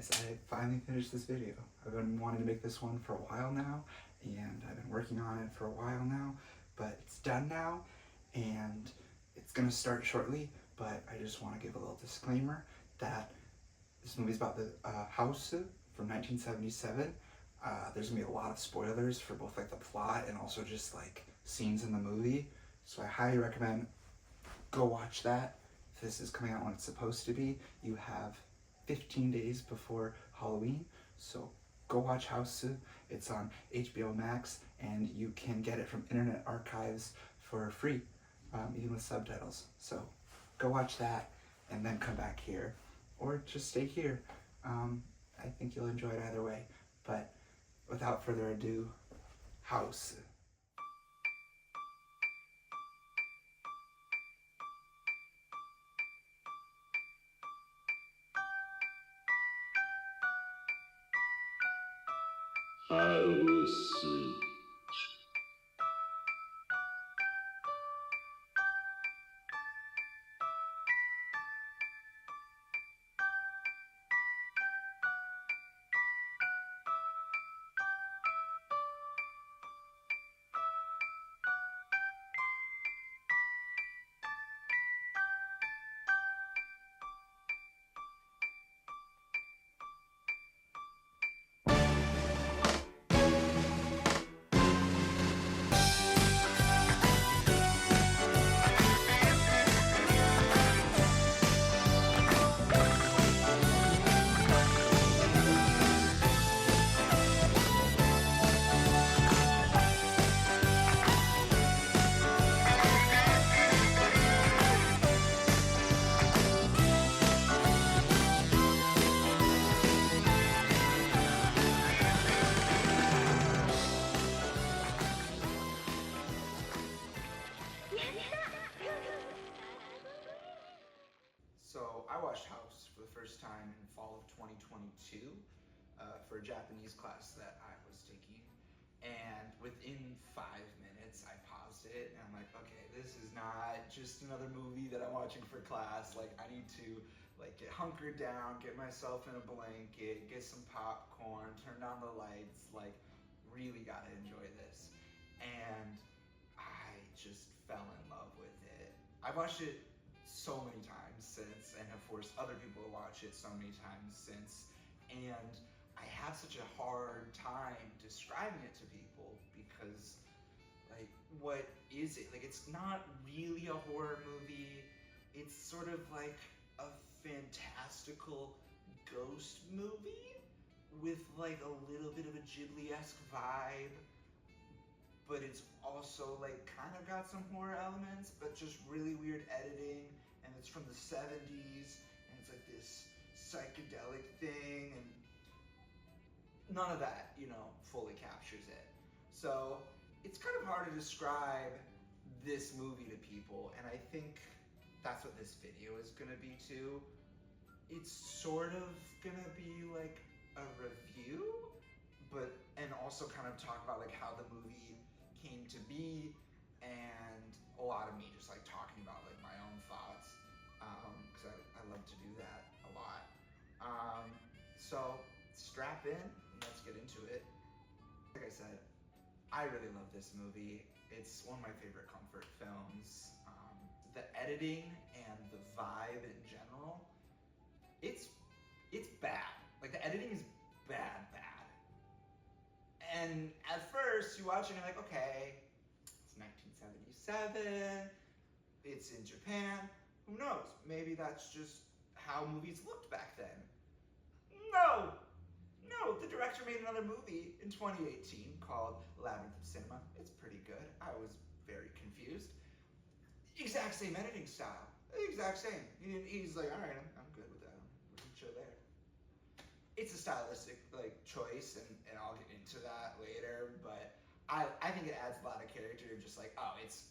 guys, I finally finished this video. I've been wanting to make this one for a while now, and I've been working on it for a while now, but it's done now, and it's gonna start shortly, but I just want to give a little disclaimer that this movie's about the house from 1977. There's gonna be a lot of spoilers for both like the plot and also just like scenes in the movie, so I highly recommend go watch that. If this is coming out when it's supposed to be, you have 15 days before Halloween, so go watch House. It's on HBO Max, and you can get it from Internet Archives for free, even with subtitles. So go watch that, and then come back here, or just stay here. I think you'll enjoy it either way. But without further ado, House. House. So I watched House for the first time in fall of 2022 for a Japanese class that I was taking. And within 5 minutes, I paused it and I'm like, okay, this is not just another movie that I'm watching for class. Like, I need to like get hunkered down, get myself in a blanket, get some popcorn, turn down the lights, like really gotta enjoy this. And I just fell in love with it. I've watched it so many times since and have forced other people to watch it so many times since, and I have such a hard time describing it to people because like what is it? Like it's not really a horror movie. It's sort of like a fantastical ghost movie with like a little bit of a Ghibli-esque vibe, but it's also like kind of got some horror elements, but just really weird editing, and it's from the 70s, and it's like this psychedelic thing, and none of that, fully captures it. So it's kind of hard to describe this movie to people, and I think that's what this video is gonna be too. It's sort of gonna be like a review, and also kind of talk about like how the movie came to be, and a lot of me just like talking about like my own thoughts, because I love to do that a lot. So strap in and let's get into it. Like I said, I really love this movie. It's one of my favorite comfort films. The editing and the vibe in general, it's bad. Like the editing is bad. And at first, you watch it and you're like, okay, it's 1977, it's in Japan, who knows? Maybe that's just how movies looked back then. No, the director made another movie in 2018 called Labyrinth of Cinema. It's pretty good. I was very confused. Exact same editing style, exact same. He's like, all right, I'm good with that. We can chill there. It's a stylistic like choice, and I'll get into that later, but I think it adds a lot of character. Just like, oh, it's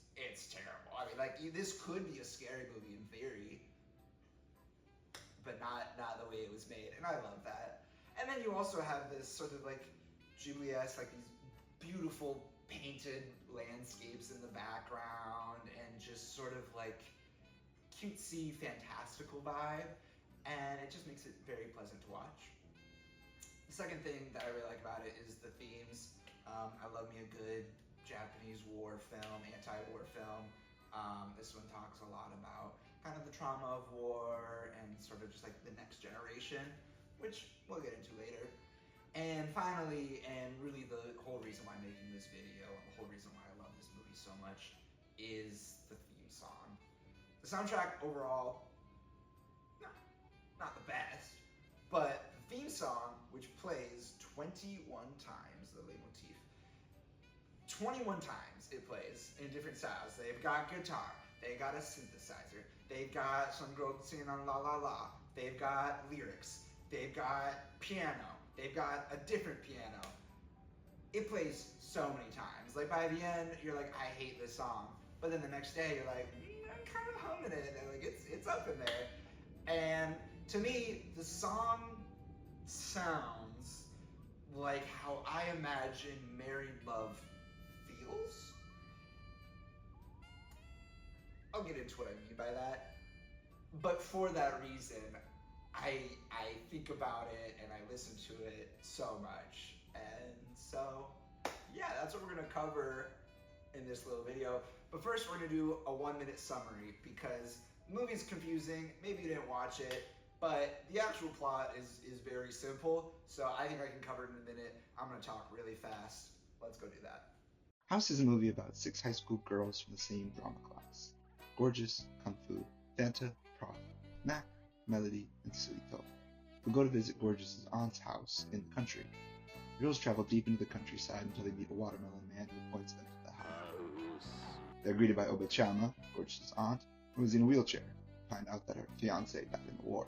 terrible. I mean, like this could be a scary movie in theory, but not the way it was made, and I love that. And then you also have this sort of like Ghibli-esque, like these beautiful painted landscapes in the background, and just sort of like cutesy, fantastical vibe, and it just makes it very pleasant to watch. Second thing that I really like about it is the themes. I love me a good Japanese war film, anti-war film. This one talks a lot about kind of the trauma of war and sort of just like the next generation, which we'll get into later. And finally, and really the whole reason why I'm making this video and the whole reason why I love this movie so much is the theme song. The soundtrack overall, not the best, but the theme song, which plays 21 times, the leitmotif, 21 times it plays in different styles. They've got guitar, they got a synthesizer, they've got some girl singing on La La La, they've got lyrics, they've got piano, they've got a different piano. It plays so many times. Like by the end, you're like, I hate this song. But then the next day, you're like, I'm kind of humming it, and like it's up in there. And to me, the song sounds like how I imagine married love feels. I'll get into what I mean by that. But for that reason, I think about it and I listen to it so much. And so, yeah, that's what we're gonna cover in this little video. But first we're gonna do a 1-minute summary because the movie's confusing, maybe you didn't watch it, but the actual plot is very simple. So I think I can cover it in a minute. I'm gonna talk really fast. Let's go do that. House is a movie about 6 high school girls from the same drama class. Gorgeous, Kung Fu, Fanta, Prof, Mac, Melody, and Suito, who go to visit Gorgeous's aunt's house in the country. The girls travel deep into the countryside until they meet a watermelon man who points them to the house. They're greeted by Obechama, Gorgeous's aunt, who is in a wheelchair, and find out that her fiance died in the war.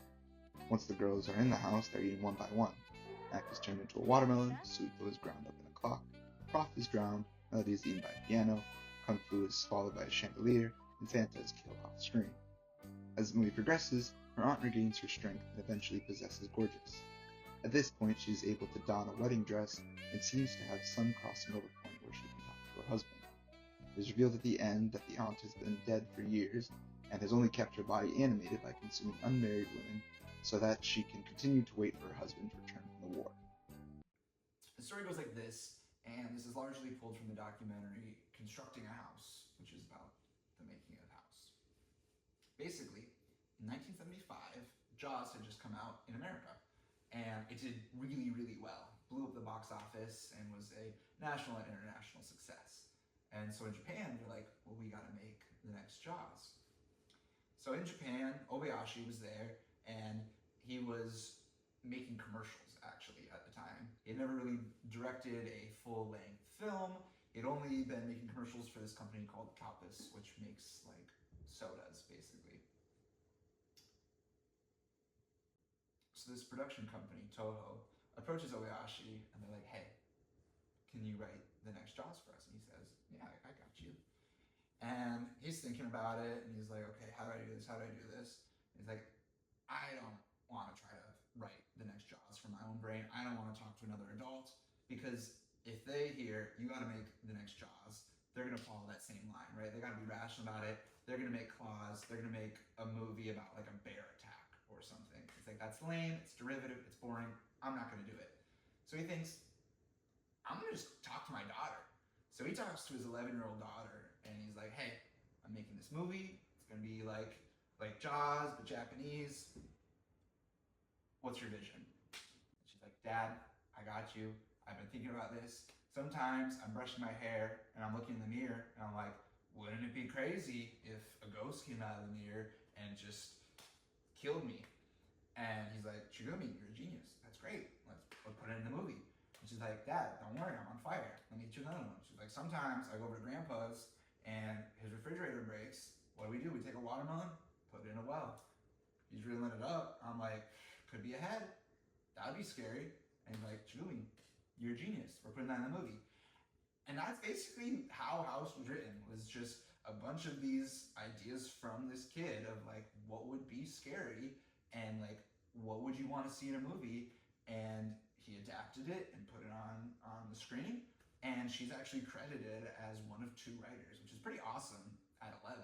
Once the girls are in the house, they're eaten one by one. Mac is turned into a watermelon, Suito is ground up in a clock, Prof is drowned, Melody is eaten by a piano, Kung Fu is swallowed by a chandelier, and Fanta is killed off screen. As the movie progresses, her aunt regains her strength and eventually possesses Gorgeous. At this point, she is able to don a wedding dress and seems to have some crossing over point where she can talk to her husband. It is revealed at the end that the aunt has been dead for years and has only kept her body animated by consuming unmarried women so that she can continue to wait for her husband to return from the war. The story goes like this, and this is largely pulled from the documentary Constructing a House, which is about the making of House. Basically, in 1975, Jaws had just come out in America, and it did really, really well. Blew up the box office and was a national and international success. And so in Japan, they're like, well, we gotta make the next Jaws. So in Japan, Obayashi was there, and he was making commercials, actually, at the time. He had never really directed a full-length film. He'd only been making commercials for this company called Calpis, which makes, like, sodas, basically. So this production company, Toho, approaches Obayashi, and they're like, hey, can you write the next Jaws for us? And he says, yeah, I got you. And he's thinking about it, and he's like, okay, how do I do this? How do I do this? And he's like, I don't want to try to write the next Jaws from my own brain. I don't want to talk to another adult, because if they hear, you got to make the next Jaws, they're going to follow that same line, right? They got to be rational about it. They're going to make claws. They're going to make a movie about like a bear attack or something. It's like, that's lame, it's derivative, it's boring. I'm not going to do it. So he thinks, I'm going to just talk to my daughter. So he talks to his 11-year-old daughter, and he's like, hey, I'm making this movie. It's going to be like Jaws, but Japanese. What's your vision? And she's like, Dad, I got you. I've been thinking about this. Sometimes I'm brushing my hair and I'm looking in the mirror and I'm like, wouldn't it be crazy if a ghost came out of the mirror and just killed me? And he's like, Chigumi, you're a genius. That's great. Let's put it in the movie. And she's like, Dad, don't worry, I'm on fire. Let me get you another one. She's like, sometimes I go over to Grandpa's and his refrigerator breaks. What do? We take a watermelon, put it in a well. He's reeling it up. I'm like, could be a head. That'd be scary. And he's like, Chigumi, you're a genius. We're putting that in the movie. And that's basically how House was written, was just a bunch of these ideas from this kid of like, what would be scary and like, what would you want to see in a movie? And he adapted it and put it on the screen. And she's actually credited as one of 2 writers, which is pretty awesome at 11.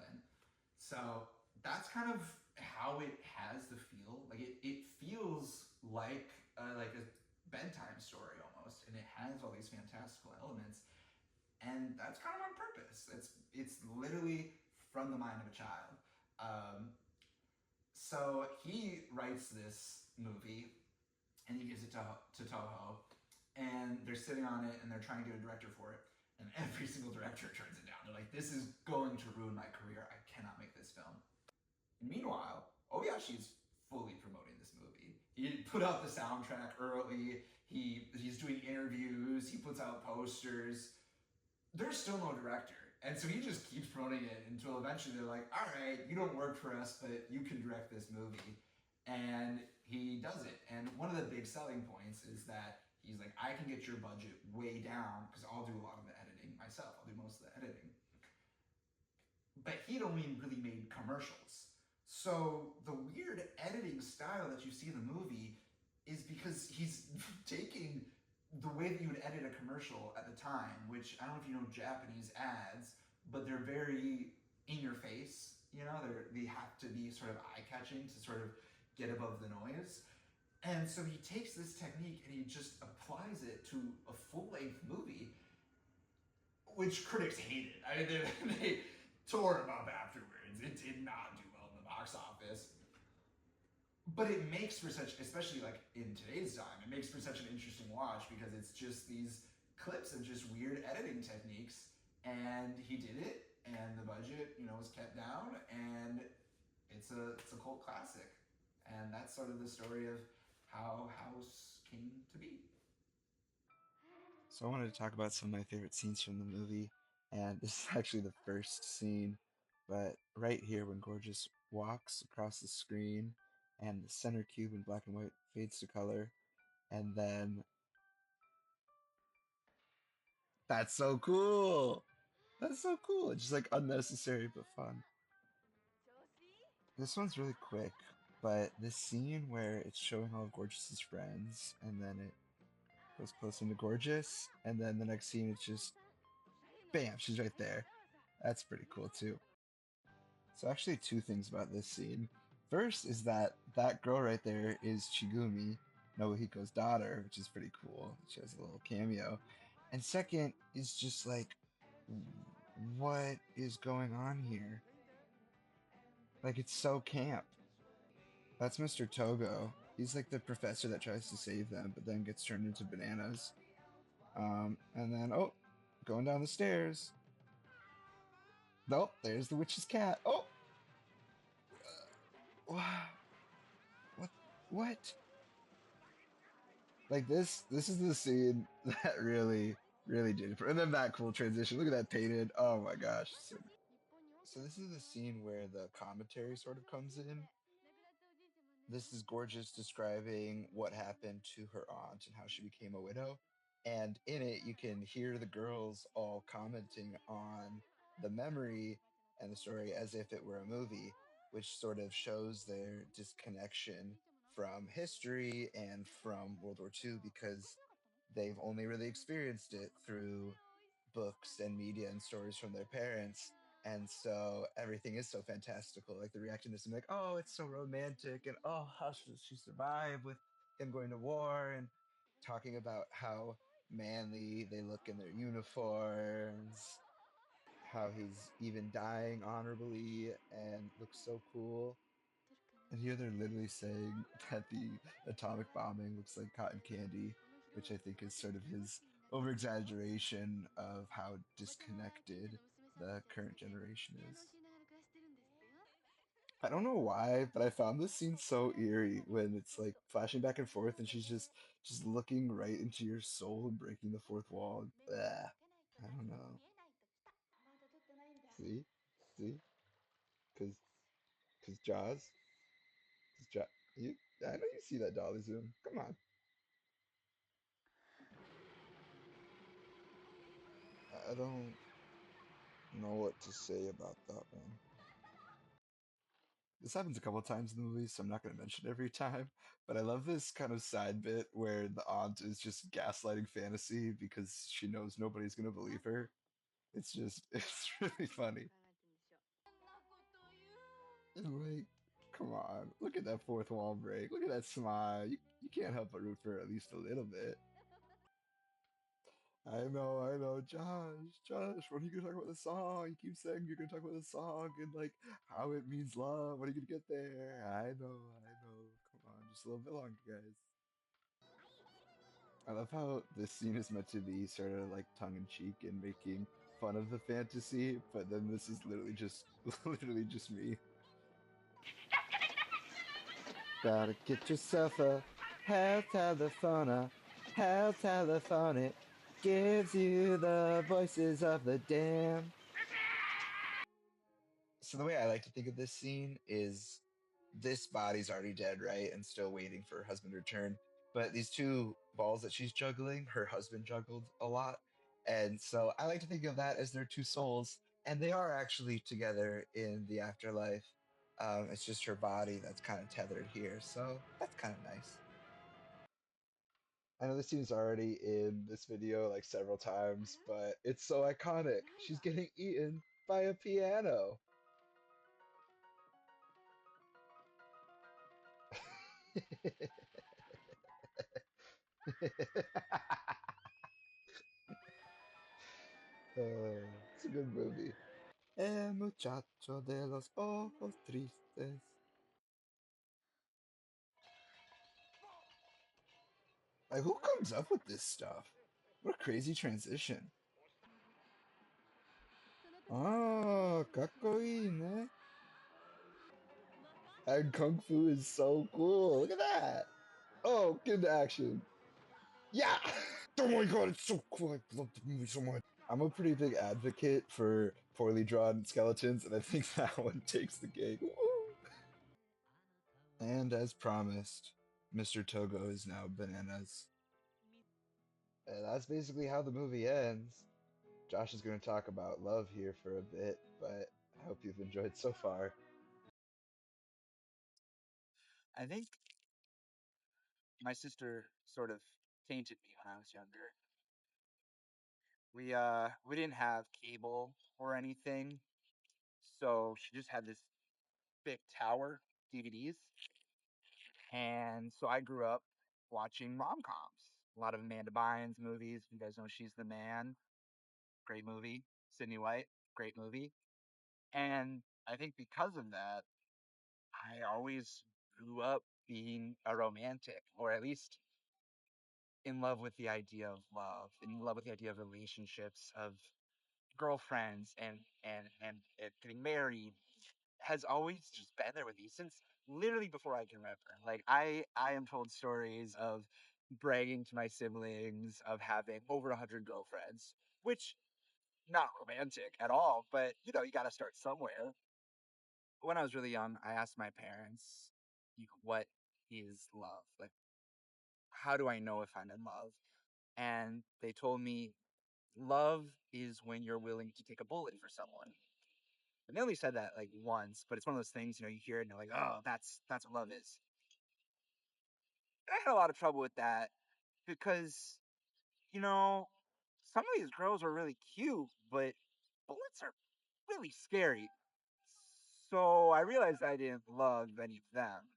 So that's kind of how it has the feel. Like it feels like a bedtime story almost, and it has all these fantastical elements, and that's kind of on purpose. It's literally from the mind of a child. Um, so he writes this movie and he gives it to Toho, and they're sitting on it and they're trying to get a director for it, and every single director turns it down. They're like, "This is going to ruin my career. I cannot make this film." And meanwhile, Oyashi is fully promoting this movie. He put out the soundtrack early. He's doing interviews. He puts out posters. There's still no director. And so he just keeps promoting it until eventually they're like, all right, you don't work for us, but you can direct this movie. And he does it. And one of the big selling points is that he's like, I can get your budget way down because I'll do a lot of the editing myself. I'll do most of the editing. But he'd only really made commercials. So the weird editing style that you see in the movie is because he's taking the way that you would edit a commercial at the time, which I don't know if you know Japanese ads, but they're very in your face. You know, they have to be sort of eye catching to sort of get above the noise. And so he takes this technique and he just applies it to a full length movie, which critics hated. I mean, they tore him up afterwards. It did not do well in the box office. But it makes for such, especially like in today's time, it makes for such an interesting watch because it's just these clips of just weird editing techniques. And he did it, and the budget, was kept down, and it's a cult classic. And that's sort of the story of how House came to be. So I wanted to talk about some of my favorite scenes from the movie, and this is actually the first scene, but right here when Gorgeous walks across the screen and the center cube in black and white fades to color, and then that's so cool. That's so cool. It's just like unnecessary but fun. This one's really quick, but this scene where it's showing all of Gorgeous's friends, and then it goes close into Gorgeous, and then the next scene it's just bam, she's right there. That's pretty cool too. So actually two things about this scene. First is that that girl right there is Chigumi, Nobuhiko's daughter, which is pretty cool. She has a little cameo. And second is just like, what is going on here? Like it's so camp. That's Mr. Togo. He's like the professor that tries to save them, but then gets turned into bananas. And then oh, going down the stairs. Nope, there's the witch's cat. Oh, wow, what, what? Like this is the scene that really did it. And then that cool transition. Look at that painted. Oh my gosh. So this is the scene where the commentary sort of comes in. This is Gorgeous describing what happened to her aunt and how she became a widow. And in it, you can hear the girls all commenting on the memory and the story as if it were a movie, which sort of shows their disconnection from history and from World War II because they've only really experienced it through books and media and stories from their parents. And so everything is so fantastical. Like the reaction is like, oh, it's so romantic, and oh, how should she survive with him going to war, and talking about how manly they look in their uniforms, how he's even dying honorably and looks so cool. And here they're literally saying that the atomic bombing looks like cotton candy, which I think is sort of his over exaggeration of how disconnected the current generation is. I don't know why, but I found this scene so eerie when it's like flashing back and forth and she's just looking right into your soul and breaking the fourth wall. Blah. I don't know. See? See? Cause cause Jaws? Cause Jaws you I know you see that dolly zoom. Come on. I don't know what to say about that one. This happens a couple times in the movie, so I'm not going to mention it every time. But I love this kind of side bit where the aunt is just gaslighting Fantasy because she knows nobody's going to believe her. It's just, it's really funny. And like, come on. Look at that fourth wall break. Look at that smile. You can't help but root for her at least a little bit. I know. Josh, when are you gonna talk about the song? You keep saying you're gonna talk about the song and like how it means love. When are you gonna get there? I know. Come on, just a little bit longer, guys. I love how this scene is meant to be sort of like tongue in cheek and making fun of the fantasy, but then this is literally just literally just me. Gotta get yourself a health telephone. Health telephone. It gives you the voices of the damned. So the way I like to think of this scene is this body's already dead, right? And still waiting for her husband to return. But these two balls that she's juggling, her husband juggled a lot. And so I like to think of that as their two souls. And they are actually together in the afterlife. It's just her body that's kind of tethered here. So that's kind of nice. I know this scene's already in this video like several times, but it's so iconic. She's getting eaten by a piano. It's a good movie. El muchacho de los ojos tristes. Like, who comes up with this stuff? What a crazy transition. Oh, kakoi ne. And Kung Fu is so cool. Look at that. Oh, get into action. Yeah. Oh my god, it's so cool. I love the movie so much. I'm a pretty big advocate for poorly drawn skeletons, and I think that one takes the cake. Woo! And as promised, Mr. Togo is now bananas. And that's basically how the movie ends. Josh is going to talk about love here for a bit, but I hope you've enjoyed so far. I think my sister sort of tainted me when I was younger. We didn't have cable or anything, so she just had this big tower DVDs, and so I grew up watching rom coms. A lot of Amanda Bynes movies. You guys know She's the Man, great movie. Sydney White, great movie. And I think because of that, I always grew up being a romantic, or at least in love with the idea of love, in love with the idea of relationships, of girlfriends and getting married has always just been there with me since literally before I can remember. Like I am told stories of bragging to my siblings of having over 100 girlfriends, which not romantic at all, but you know, you got to start somewhere. When I was really young, I asked my parents, what is love? Like, how do I know if I'm in love? And they told me love is when you're willing to take a bullet for someone. And they only said that like once, but it's one of those things, you know, you hear it and you're like, oh, that's what love is. And I had a lot of trouble with that because, you know, some of these girls are really cute, but bullets are really scary. So I realized I didn't love any of them.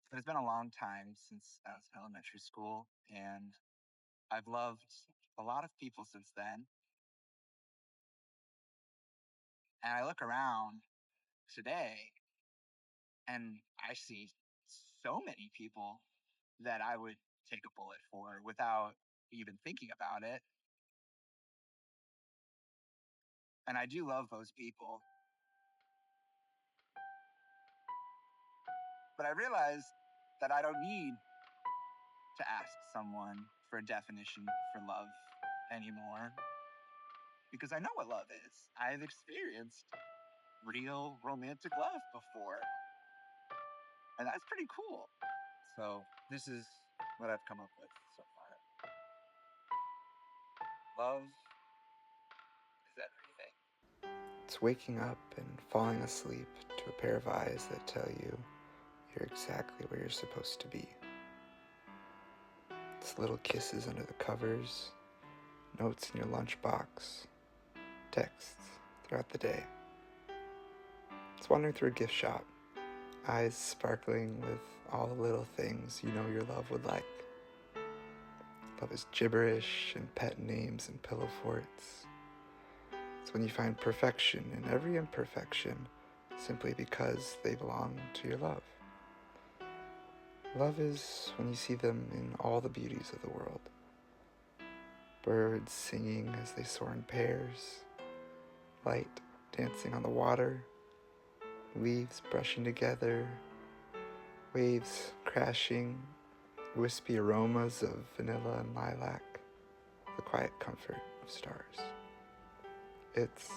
But it's been a long time since I was in elementary school, and I've loved a lot of people since then. And I look around today and I see so many people that I would take a bullet for without even thinking about it. And I do love those people. But I realize that I don't need to ask someone for a definition for love anymore because I know what love is. I've experienced real romantic love before, and that's pretty cool. So, this is what I've come up with so far. Love is everything. It's waking up and falling asleep to a pair of eyes that tell you you're exactly where you're supposed to be. It's little kisses under the covers, notes in your lunchbox, texts throughout the day. It's wandering through a gift shop, eyes sparkling with all the little things you know your love would like. Love is gibberish and pet names and pillow forts. It's when you find perfection in every imperfection simply because they belong to your love. Love is when you see them in all the beauties of the world. Birds singing as they soar in pairs, light dancing on the water, leaves brushing together, waves crashing, wispy aromas of vanilla and lilac, the quiet comfort of stars. It's,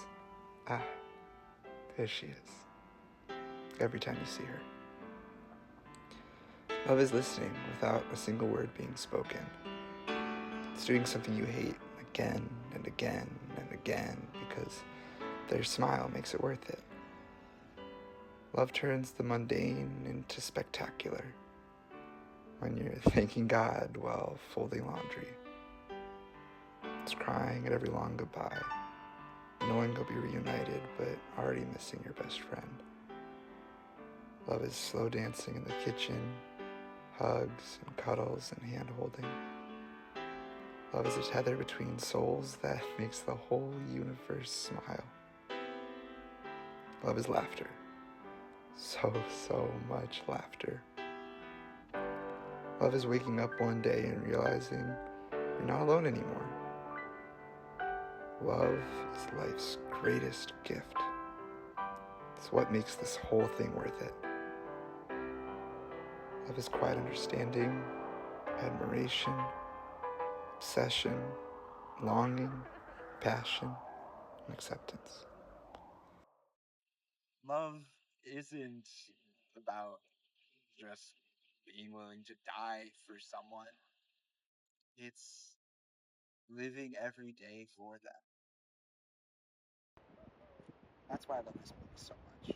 there she is, every time you see her. Love is listening without a single word being spoken. It's doing something you hate again and again and again because their smile makes it worth it. Love turns the mundane into spectacular when you're thanking God while folding laundry. It's crying at every long goodbye, knowing you'll be reunited but already missing your best friend. Love is slow dancing in the kitchen, hugs and cuddles and hand-holding. Love is a tether between souls that makes the whole universe smile. Love is laughter. So much laughter. Love is waking up one day and realizing you're not alone anymore. Love is life's greatest gift. It's what makes this whole thing worth it. Love is quiet understanding, admiration, obsession, longing, passion, and acceptance. Love isn't about just being willing to die for someone. It's living every day for them. That's why I love this movie so much.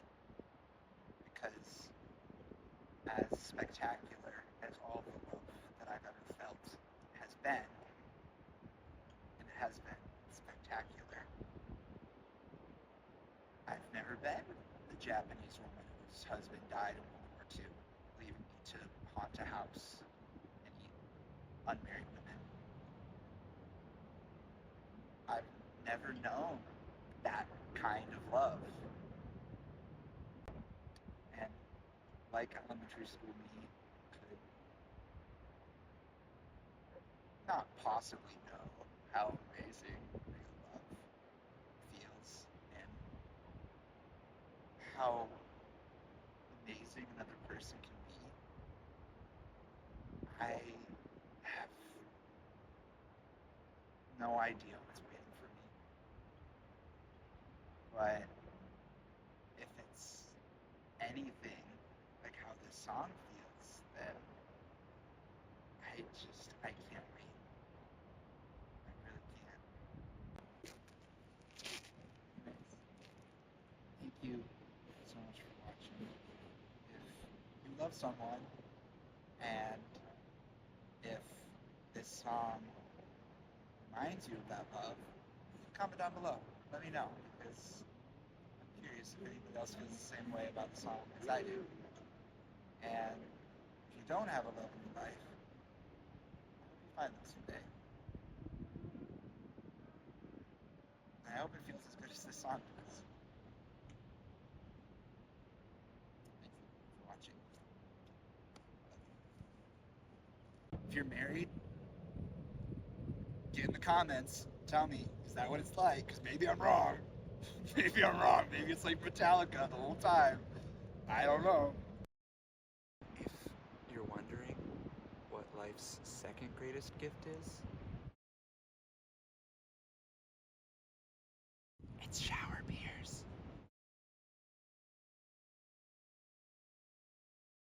Because as spectacular as all the love that I've ever felt has been, and it has been spectacular, I've never been the Japanese woman whose husband died in World War II, leaving me to haunt a house and eat unmarried women. I've never known that kind of love. And like elementary school me could not possibly know how amazing real love feels and how amazing another person can be. I have no idea what's waiting for me. But if it's anything like how this song feels, then I can't wait. I really can't. Anyways, thank you so much for watching. If you love someone and if this song reminds you of that love, comment down below. Let me know because I'm curious if anybody else feels the same way about the song as I do. And if you don't have a love in your life, I hope you find them someday. I hope it feels as good as this song does. Thank you for watching. If you're married, get in the comments. Tell me, is that what it's like? Because maybe I'm wrong. Maybe I'm wrong. Maybe it's like Metallica the whole time. I don't know. If you're wondering what life's second greatest gift is, it's showers.